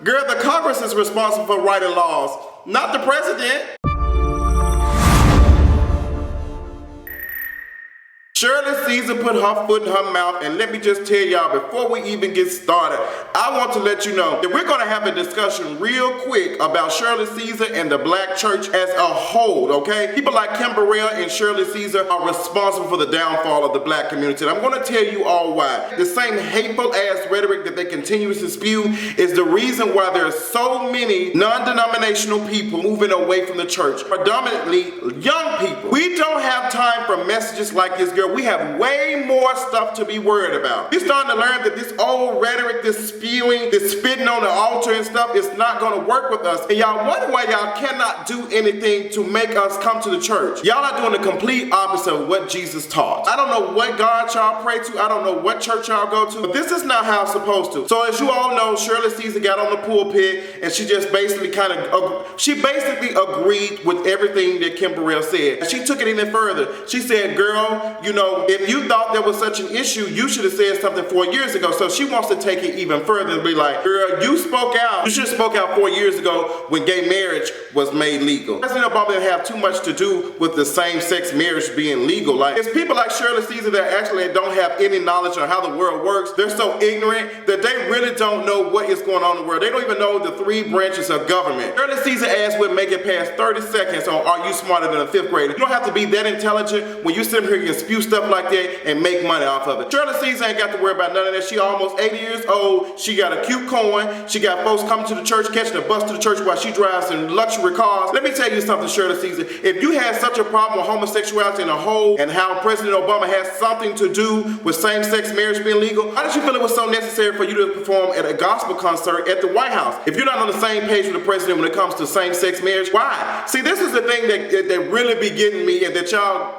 Girl, the Congress is responsible for writing laws, not the president. Shirley Caesar put her foot in her mouth, and let me just tell y'all, before we even get started, I want to let you know that we're going to have a discussion real quick about Shirley Caesar and the black church as a whole, okay? People like Kim Burrell and Shirley Caesar are responsible for the downfall of the black community, and I'm going to tell you all why. The same hateful ass rhetoric that they continuously spew is the reason why there are so many non-denominational people moving away from the church, predominantly young people. We don't have time for messages like this, girl. We have way more stuff to be worried about. We're starting to learn that this old rhetoric, this spewing, this spitting on the altar and stuff is not going to work with us. And y'all wonder why y'all cannot do anything to make us come to the church. Y'all are doing the complete opposite of what Jesus taught. I don't know what God y'all pray to. I don't know what church y'all go to. But this is not how it's supposed to. So as you all know, Shirley Caesar got on the pulpit and she just basically basically agreed with everything that Kim Burrell said. And she took it even further. She said, girl, you know, if you thought there was such an issue, you should have said something 4 years ago. So she wants to take it even further and be like, girl, you spoke out. You should have spoke out 4 years ago when gay marriage was made legal. President Obama didn't have too much to do with the same-sex marriage being legal. Like, it's people like Shirley Caesar that actually don't have any knowledge on how the world works. They're so ignorant that they really don't know what is going on in the world. They don't even know the 3 branches of government. Shirley Caesar asked would make it past 30 seconds on Are You Smarter Than a 5th Grader? You don't have to be that intelligent when you sit here and spew stuff like that and make money off of it. Shirley Caesar ain't got to worry about none of that. She almost 80 years old. She got a cute coin. She got folks coming to the church, catching a bus to the church while she drives in luxury cars. Let me tell you something, Shirley Caesar. If you had such a problem with homosexuality in a whole and how President Obama has something to do with same-sex marriage being legal, how did you feel it was so necessary for you to perform at a gospel concert at the White House? If you're not on the same page with the president when it comes to same-sex marriage, why? See, this is the thing that really be getting me and that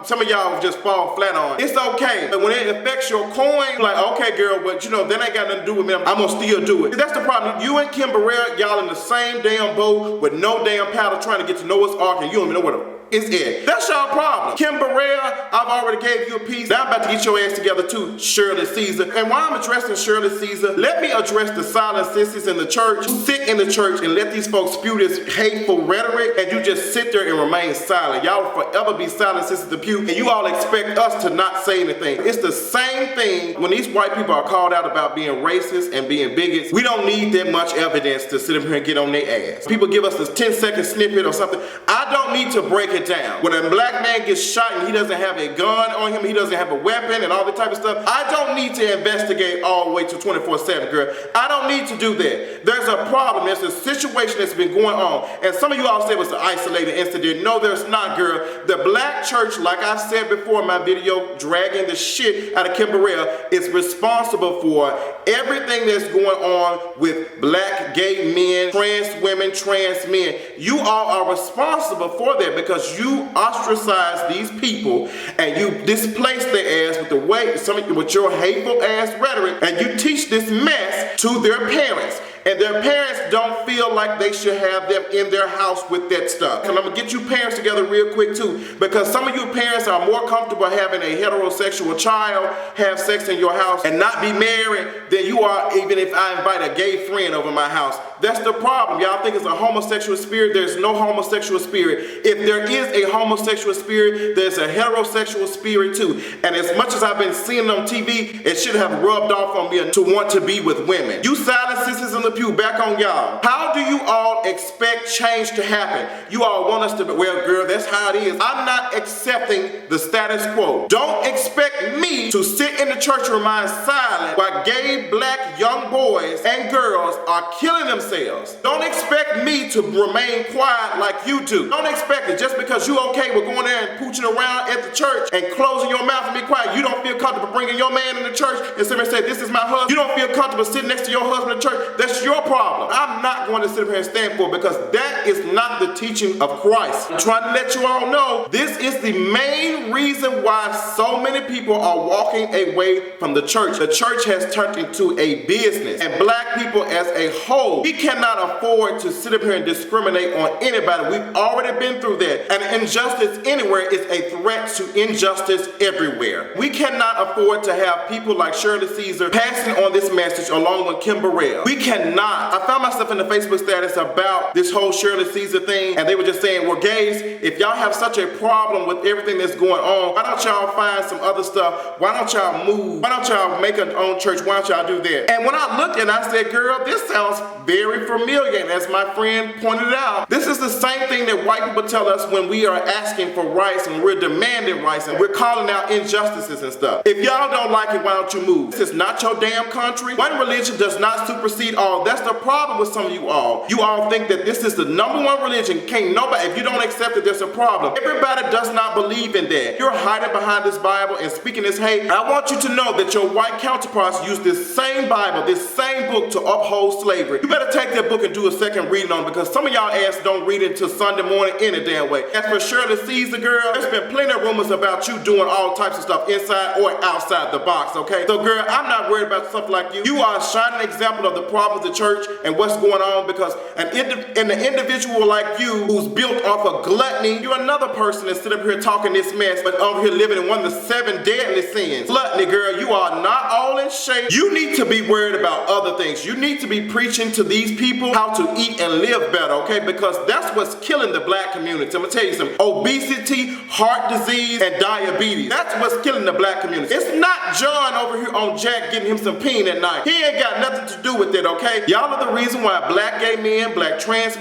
some of y'all just fall flat on. It's okay, but when it affects your coin, like, okay, girl, but you know, that ain't got nothing to do with me. I'm gonna still do it. See, that's the problem. You and Kim Burrell, y'all in the same damn boat with no damn paddle trying to get to Noah's Ark, and you don't even know what is it. That's y'all problem. Kim Burrell, I've already gave you a piece. Now I'm about to get your ass together too, Shirley Caesar. And while I'm addressing Shirley Caesar, let me address the silent sisters in the church who sit in the church and let these folks spew this hateful rhetoric, and you just sit there and remain silent. Y'all will forever be silent sisters of the pew, and you all expect us to not say anything. It's the same thing when these white people are called out about being racist and being bigots. We don't need that much evidence to sit up here and get on their ass. People give us this 10-second snippet or something. I don't need to break it down. When a black man gets shot and he doesn't have a gun on him, he doesn't have a weapon and all that type of stuff, I don't need to investigate all the way to 24/7, girl. I don't need to do that. There's a problem. There's a situation that's been going on. And some of you all said it was an isolated incident. No, there's not, girl. The black church, like I've said before in my video, dragging the shit out of Kim Burrell, is responsible for everything that's going on with black gay men, trans women, trans men. You all are responsible for that because you ostracize these people and you displace their ass with the way, with your hateful ass rhetoric, and you teach this mess to their parents. And their parents don't feel like they should have them in their house with that stuff. And I'm gonna get you parents together real quick too, because some of you parents are more comfortable having a heterosexual child have sex in your house and not be married than you are even if I invite a gay friend over my house. That's the problem. Y'all think it's a homosexual spirit. There's no homosexual spirit. If there is a homosexual spirit, there's a heterosexual spirit too. And as much as I've been seeing on TV, it should have rubbed off on me to want to be with women. You silent sisters in the pew, back on y'all. How do you all expect change to happen? You all want us to be, well, girl, that's how it is. I'm not accepting the status quo. Don't expect me to sit in the church and remain silent while gay black young boys and girls are killing themselves. Don't expect me to remain quiet like you do. Don't expect it just because you okay with going there and pooching around at the church and closing your mouth and be quiet. You don't feel comfortable bringing your man in the church and sit there and say, this is my husband. You don't feel comfortable sitting next to your husband in the church. That's your problem. I'm not going to sit here and stand for it because that is not the teaching of Christ. I'm trying to let you all know this is the main reason why so many people are walking away from the church. The church has turned into a business, and black people as a whole, we cannot afford to sit up here and discriminate on anybody. We've already been through that. And injustice anywhere is a threat to injustice everywhere. We cannot afford to have people like Shirley Caesar passing on this message along with Kim Burrell. We cannot cannot. I found myself in the Facebook status about this whole Shirley Caesar thing, and they were just saying, well, gays, if y'all have such a problem with everything that's going on, why don't y'all find some other stuff? Why don't y'all move? Why don't y'all make an own church? Why don't y'all do that? And when I looked and I said, girl, this sounds very familiar. And as my friend pointed out, this is the same thing that white people tell us when we are asking for rights and we're demanding rights and we're calling out injustices and stuff. If y'all don't like it, why don't you move? This is not your damn country. One religion does not supersede all. That's the problem with some of you all. You all think that this is the #1 religion. Can't nobody, if you don't accept it, there's a problem. Everybody does not believe in that. You're hiding behind this Bible and speaking this hate. I want you to know that your white counterparts use this same Bible, this same book to uphold slavery. You better take that book and do a second reading on it, because some of y'all ass don't read it until Sunday morning any damn way. As for Shirley Caesar, girl, there's been plenty of rumors about you doing all types of stuff inside or outside the box, okay? So girl, I'm not worried about stuff like you. You are a shining example of the problems of the church and what's going on, because an individual like you who's built off of gluttony, you're another person that's sitting up here talking this mess, but over here living in one of the 7 deadly sins. Gluttony, girl, you are not all in shape. You need to be worried about other things. You need to be preaching to these people how to eat and live better, okay? Because that's what's killing the black community. I'm gonna tell you something. Obesity, heart disease, and diabetes. That's what's killing the black community. It's not John over here on Jack getting him some peen at night. He ain't got nothing to do with it, okay? Y'all are the reason why black gay men, black trans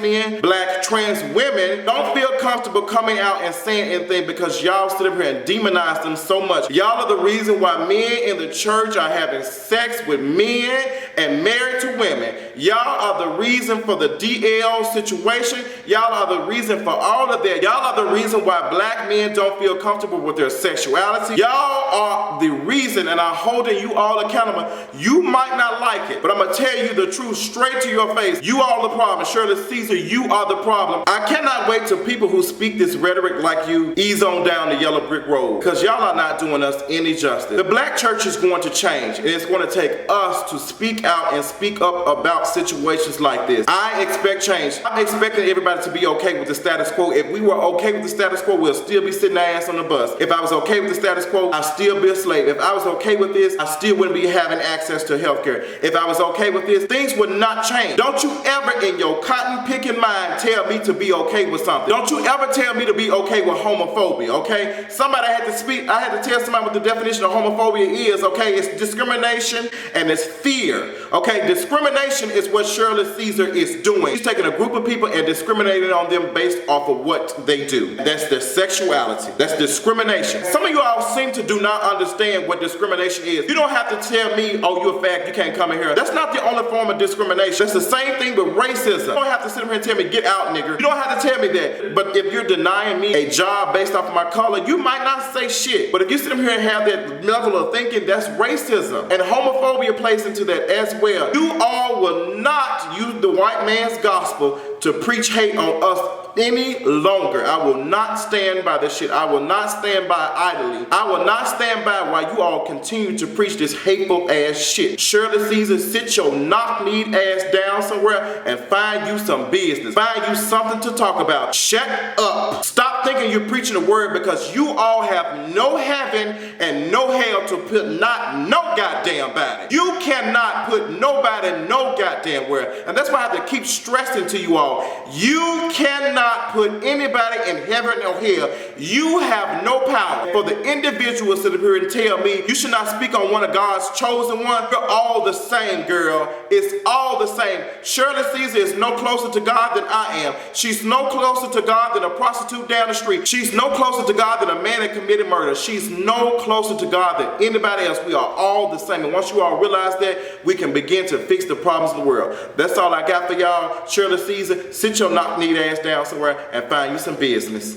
women don't feel comfortable coming out and saying anything, because y'all sit up here and demonize them so much. Y'all are the reason why men in the church are having sex with men and married to women. Y'all are the reason for the DL situation. Y'all are the reason for all of that. Y'all are the reason why black men don't feel comfortable with their sexuality. Y'all are the reason, and I'm holding you all accountable. You might not like it, but I'm gonna tell you the truth straight to your face. You are the problem. Shirley Caesar, you are the problem. I cannot wait till people who speak this rhetoric like you ease on down the yellow brick road, because y'all are not doing us any justice. The black church is going to change, and it's going to take us to speak out and speak up about situations like this. I expect change. I'm expecting everybody to be okay with the status quo. If we were okay with the status quo, we'll still be sitting our ass on the bus. If I was okay with the status quo, I'd still be a slave. If I was okay with this, I still wouldn't be having access to healthcare. If I was okay with this, things would not change. Don't you ever in your cotton picking mind tell me to be okay with something. Don't you ever tell me to be okay with homophobia, okay? Somebody had to speak, I had to tell somebody what the definition of homophobia is, okay? It's discrimination and it's fear, okay? Discrimination is what Shirley Caesar is doing. She's taking a group of people and discriminating on them based off of what they do. That's their sexuality. That's discrimination. Some of you all seem to do not understand what discrimination is. You don't have to tell me, oh, you're a fag, you can't come in here. That's not the only form of discrimination. That's the same thing with racism. You don't have to sit here and tell me, get out, nigger. You don't have to tell me that. But if you're denying me a job based off of my color, you might not say shit. But if you sit here and have that level of thinking, that's racism. And homophobia plays into that as well. You all will not use the white man's gospel to preach hate on us any longer. I will not stand by this shit. I will not stand by idly. I will not stand by while you all continue to preach this hateful ass shit. Shirley Caesar, sit your knock-kneed ass down somewhere and find you some business. Find you something to talk about. Shut up. Stop thinking you're preaching the word, because you all have no heaven and no hell to put no goddamn body. You cannot put nobody no goddamn where. And that's why I have to keep stressing to you all. You cannot put anybody in heaven or hell. You have no power. For the individuals that are here and tell me you should not speak on one of God's chosen ones, you're all the same, girl. It's all the same. Shirley Caesar is no closer to God than I am. She's no closer to God than a prostitute down the street. She's no closer to God than a man that committed murder. She's no closer to God than anybody else. We are all the same. And once you all realize that, we can begin to fix the problems in the world. That's all I got for y'all. Shirley Caesar, sit your knock-kneed ass down somewhere and find you some business.